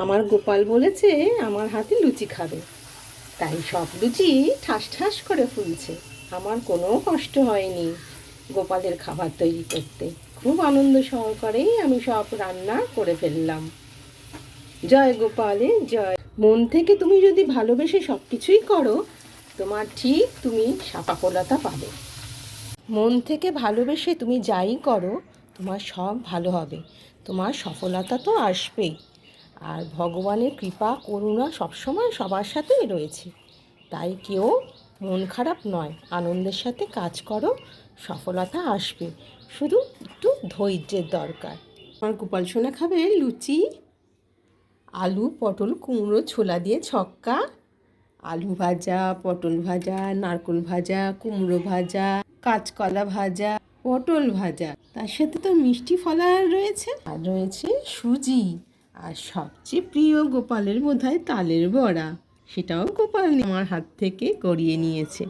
আমার গোপাল বলেছে আমার হাতে লুচি খাবে, তাই সব লুচি ঠাস ঠাস করে ফুলছে। আমার কোনো কষ্ট হয়নি গোপালের খাবার তৈরি করতে। খুব আনন্দ সহকারেই আমি সব রান্না করে ফেললাম। জয় গোপালের জয়। মন থেকে তুমি যদি ভালোবেসে সব কিছুই করো, তোমার ঠিক তুমি সফলতা পাবে। মন থেকে ভালোবেসে তুমি যাই করো, তোমার সব ভালো হবে, তোমার সফলতা তো আসবেই। আর ভগবানের কৃপা করুণা সবসময় সবার সাথেই রয়েছে, তাই কেউ মন খারাপ নয়, আনন্দের সাথে কাজ করো, সফলতা আসবে। শুধু একটু ধৈর্যের দরকার। আমার গোপাল সোনা খাবে লুচি, আলু পটল কুমড়ো ছোলা দিয়ে ছক্কা, আলু ভাজা, পটল ভাজা, নারকেল ভাজা, কুমড়ো ভাজা, কাঁচকলা ভাজা, পটল ভাজা, তার সাথে তো মিষ্টি ফলার রয়েছে, আর রয়েছে সুজি, আর সবচেয়ে প্রিয় গোপালের বোধহয় তালের বড়া, সেটাও গোপাল আমার হাত থেকে করিয়ে নিয়েছে।